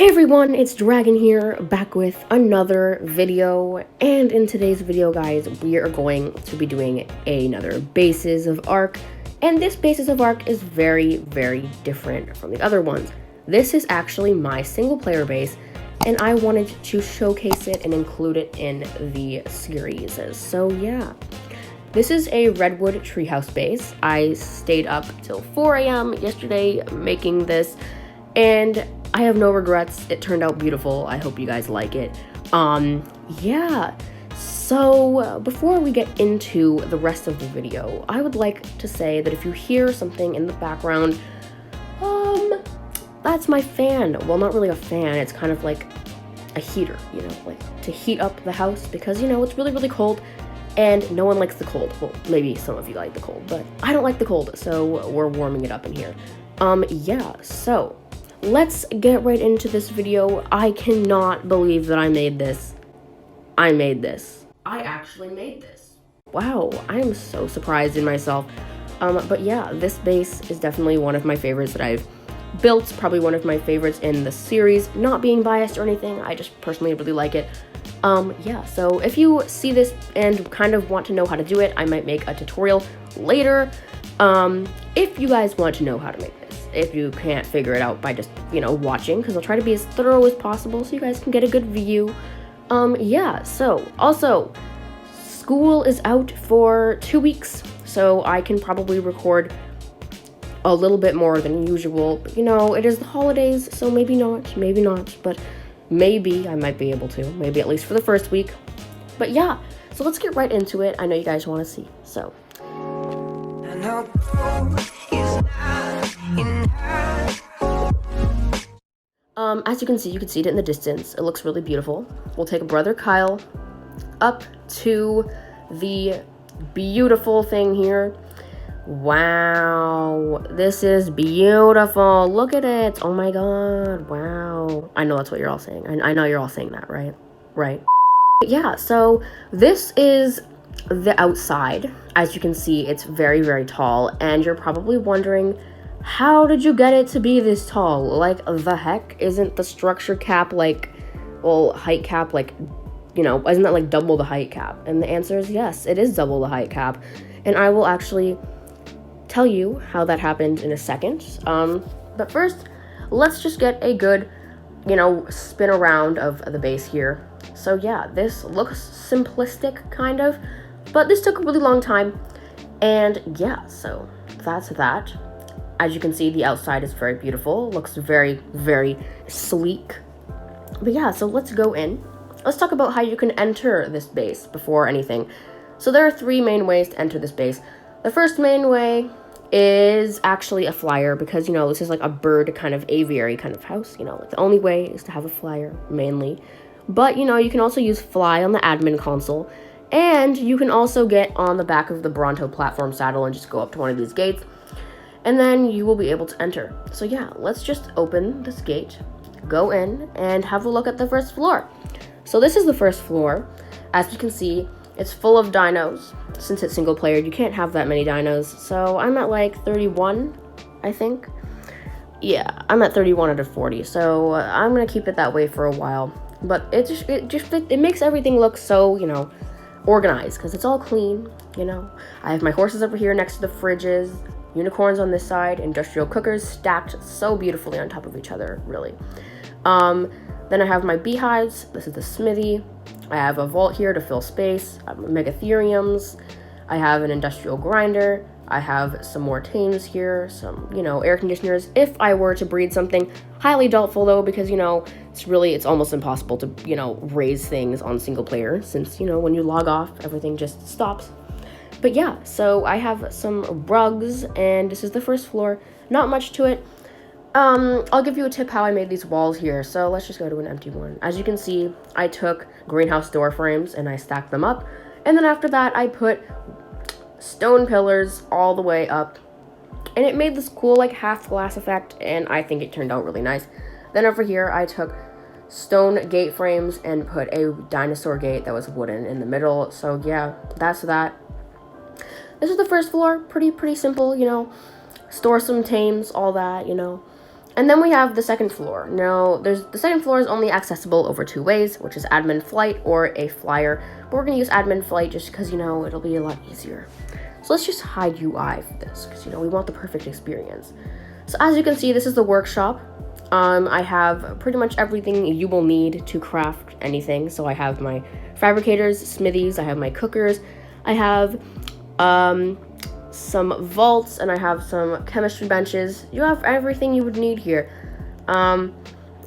Hey everyone, it's Dragon here, back with another video, and in today's video, guys, we are going to be doing another Bases of Arc, and this Bases of Arc is very, very different from the other ones. This is actually my single-player base, and I wanted to showcase it and include it in the series, so yeah. This is a Redwood Treehouse base. I stayed up till 4 a.m. yesterday making this, and I have no regrets. It turned out beautiful. I hope you guys like it. Yeah. So before we get into the rest of the video, I would like to say that if you hear something in the background, that's my fan. Well, not really a fan. It's kind of like a heater, you know, like to heat up the house because, you know, it's really, really cold and no one likes the cold. Well, maybe some of you like the cold, but I don't like the cold, so we're warming it up in here. Yeah, so let's get right into this video. I cannot believe that I made this. I made this. I actually made this. Wow, I am so surprised in myself. But yeah, this base is definitely one of my favorites that I've built. Probably one of my favorites in the series. Not being biased or anything, I just personally really like it. Yeah, so if you see this and kind of want to know how to do it, I might make a tutorial later. If you guys want to know how to make this, if you can't figure it out by just, you know, watching, because I'll try to be as thorough as possible so you guys can get a good view. Yeah, so also, school is out for 2 weeks, so I can probably record a little bit more than usual, but, you know, it is the holidays, so maybe not, but maybe I might be able to, maybe at least for the first week. But yeah, so let's get right into it. I know you guys want to see, so. As you can see it in the distance. It looks really beautiful. We'll take Brother Kyle up to the beautiful thing here. Wow, this is beautiful. Look at it. Oh my god. Wow. I know that's what you're all saying. I know you're all saying that, right? Right. Yeah, so this is the outside. As you can see, it's very, very tall, and you're probably wondering, how did you get it to be this tall? Like, the heck? Isn't the structure cap like, well, height cap, like, you know, isn't that like double the height cap? And the answer is yes, it is double the height cap, and I will actually tell you how that happened in a second. But first, let's just get a good, you know, spin around of the base here. So yeah, this looks simplistic, kind of, but this took a really long time, and yeah, so that's that. As you can see, the outside is very beautiful, looks very, very sleek. But yeah, so let's go in. Let's talk about how you can enter this base before anything. So there are 3 main ways to enter this base. The first main way is actually a flyer, because, you know, this is like a bird kind of aviary kind of house, you know, like the only way is to have a flyer, mainly. But, you know, you can also use fly on the admin console, and you can also get on the back of the Bronto platform saddle and just go up to one of these gates, and then you will be able to enter. So yeah, let's just open this gate, go in, and have a look at the first floor. So this is the first floor. As you can see, it's full of dinos. Since it's single player, you can't have that many dinos. So I'm at like 31, I think. Yeah, I'm at 31 out of 40. So I'm gonna keep it that way for a while. But it makes everything look so, you know, organized, because it's all clean, you know. I have my horses over here next to the fridges, unicorns on this side, industrial cookers stacked so beautifully on top of each other, really. Then I have my beehives. This is the smithy. I have a vault here to fill space. I have megatheriums. I have an industrial grinder. I have some more tames here, some, you know, air conditioners. If I were to breed something, highly doubtful though, because, you know, it's almost impossible to, you know, raise things on single player, since, you know, when you log off, everything just stops. But yeah, so I have some rugs, and this is the first floor. Not much to it. I'll give you a tip how I made these walls here. So let's just go to an empty one. As you can see, I took greenhouse door frames and I stacked them up. And then after that, I put stone pillars all the way up. And it made this cool, like, half glass effect, and I think it turned out really nice. Then over here, I took stone gate frames and put a dinosaur gate that was wooden in the middle. So yeah, that's that. This is the first floor. Pretty simple, you know. Store some tames, all that, you know. And then we have the second floor. Now, the second floor is only accessible over 2 ways, which is admin flight or a flyer. But we're going to use admin flight just because, it'll be a lot easier. So let's just hide UI for this because, we want the perfect experience. So as you can see, this is the workshop. I have pretty much everything you will need to craft anything. So I have my fabricators, smithies, I have my cookers, I have some vaults, and I have some chemistry benches. You have everything you would need here. I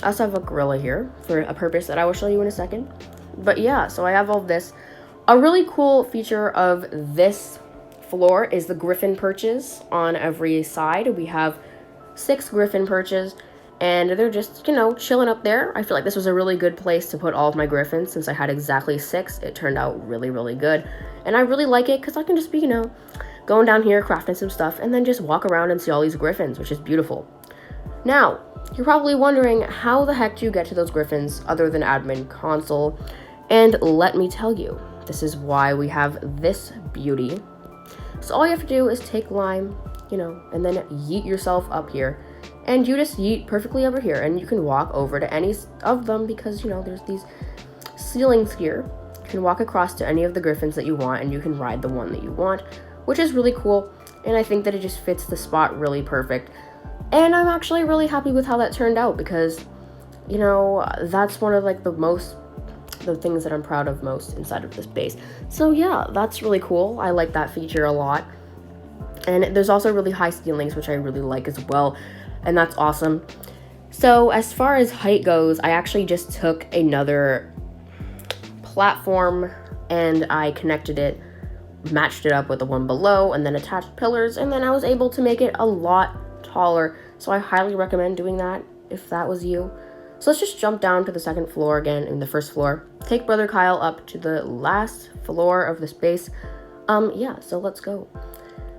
also have a gorilla here for a purpose that I will show you in a second. But yeah, so I have all this. A really cool feature of this floor is the griffin perches on every side. We have 6 griffin perches, and they're just, chilling up there. I feel like this was a really good place to put all of my griffins. Since I had exactly 6, it turned out really, really good. And I really like it because I can just be, going down here, crafting some stuff, and then just walk around and see all these griffins, which is beautiful. Now, you're probably wondering, how the heck do you get to those griffins other than admin console? And let me tell you, this is why we have this beauty. So all you have to do is take lime, and then yeet yourself up here. And you just yeet perfectly over here, and you can walk over to any of them because, there's these ceilings here. You can walk across to any of the griffins that you want, and you can ride the one that you want, which is really cool. And I think that it just fits the spot really perfect. And I'm actually really happy with how that turned out because, that's one of the things that I'm proud of most inside of this base. So yeah, that's really cool. I like that feature a lot. And there's also really high ceilings, which I really like as well. And that's awesome. So as far as height goes, I actually just took another platform and I connected it, matched it up with the one below, and then attached pillars, and then I was able to make it a lot taller. So I highly recommend doing that if that was you. So let's just jump down to the second floor again, in the first floor. Take Brother Kyle up to the last floor of this base. Yeah, so let's go.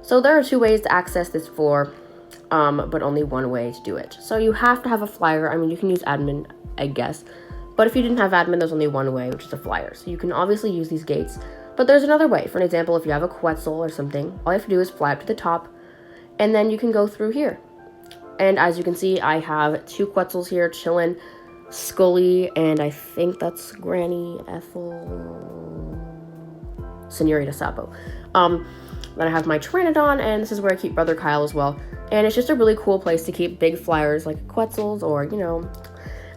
So there are 2 ways to access this floor, but only one way to do it. So you have to have a flyer. I mean, you can use admin, I guess. But if you didn't have admin, there's only one way, which is a flyer. So you can obviously use these gates. But there's another way. For an example, if you have a Quetzal or something, all you have to do is fly up to the top, and then you can go through here. And as you can see, I have 2 Quetzals here chilling, Scully, and I think that's Granny Ethel, Senorita Sapo. Then I have my Pteranodon, and this is where I keep Brother Kyle as well. And it's just a really cool place to keep big flyers like Quetzals or,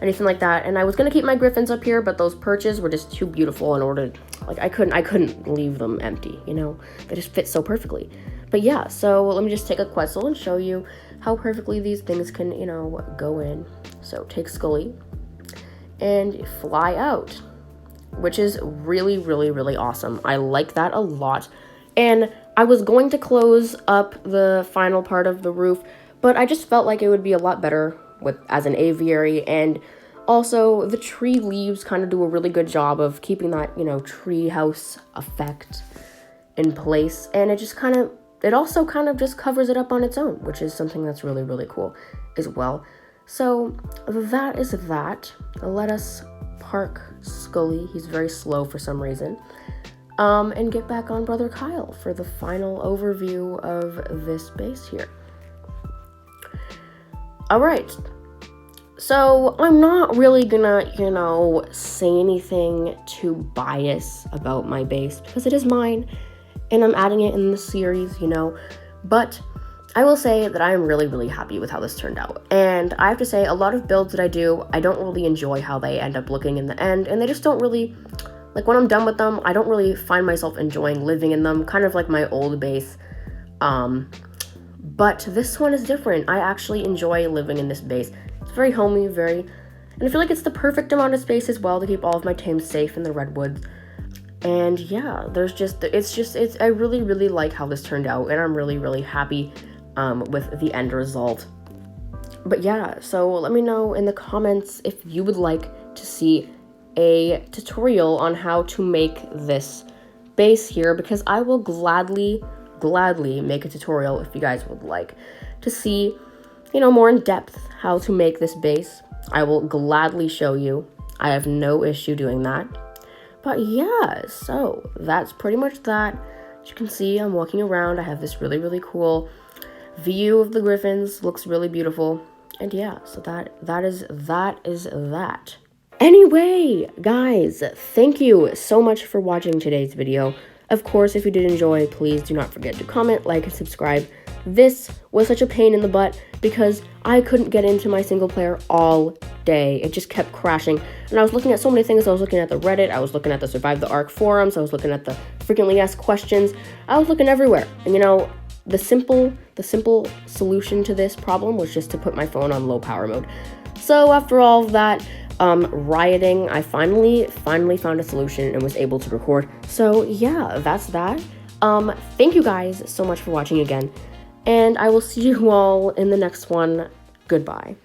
anything like that. And I was gonna keep my griffins up here, but those perches were just too beautiful in order, I couldn't leave them empty, They just fit so perfectly. But yeah, so let me just take a Quetzal and show you how perfectly these things can, go in. So take Scully and fly out, which is really, really, really awesome. I like that a lot. And I was going to close up the final part of the roof, but I just felt like it would be a lot better as an aviary. And also the tree leaves kind of do a really good job of keeping that, treehouse effect in place. And it also kind of just covers it up on its own, which is something that's really, really cool as well. So that is that. Let us park Scully. He's very slow for some reason. And get back on Brother Kyle for the final overview of this base here. All right. So I'm not really gonna, say anything too biased about my base because it is mine and I'm adding it in the series, but I will say that I am really, really happy with how this turned out. And I have to say, a lot of builds that I do, I don't really enjoy how they end up looking in the end, and they just don't really, when I'm done with them, I don't really find myself enjoying living in them, kind of like my old base. But this one is different. I actually enjoy living in this base. It's very homey, and I feel like it's the perfect amount of space as well to keep all of my tames safe in the Redwoods. And yeah, I really, really like how this turned out, and I'm really, really happy with the end result. But yeah, so let me know in the comments if you would like to see a tutorial on how to make this base here, because I will gladly make a tutorial if you guys would like to see, more in depth how to make this base. I will gladly show you. I have no issue doing that. But yeah, so that's pretty much that. As you can see, I'm walking around. I have this really, really cool view of the griffins. Looks really beautiful. And yeah, so that is that. Anyway, guys, thank you so much for watching today's video. Of course, if you did enjoy, please do not forget to comment, like, and subscribe. This was such a pain in the butt because I couldn't get into my single player all day. It just kept crashing. And I was looking at so many things. I was looking at the Reddit, I was looking at the Survive the Ark forums, I was looking at the frequently asked questions. I was looking everywhere. And you know, the simple solution to this problem was just to put my phone on low power mode. So after all of that rioting, I finally found a solution and was able to record. So yeah, that's that. Thank you guys so much for watching again, and I will see you all in the next one. Goodbye.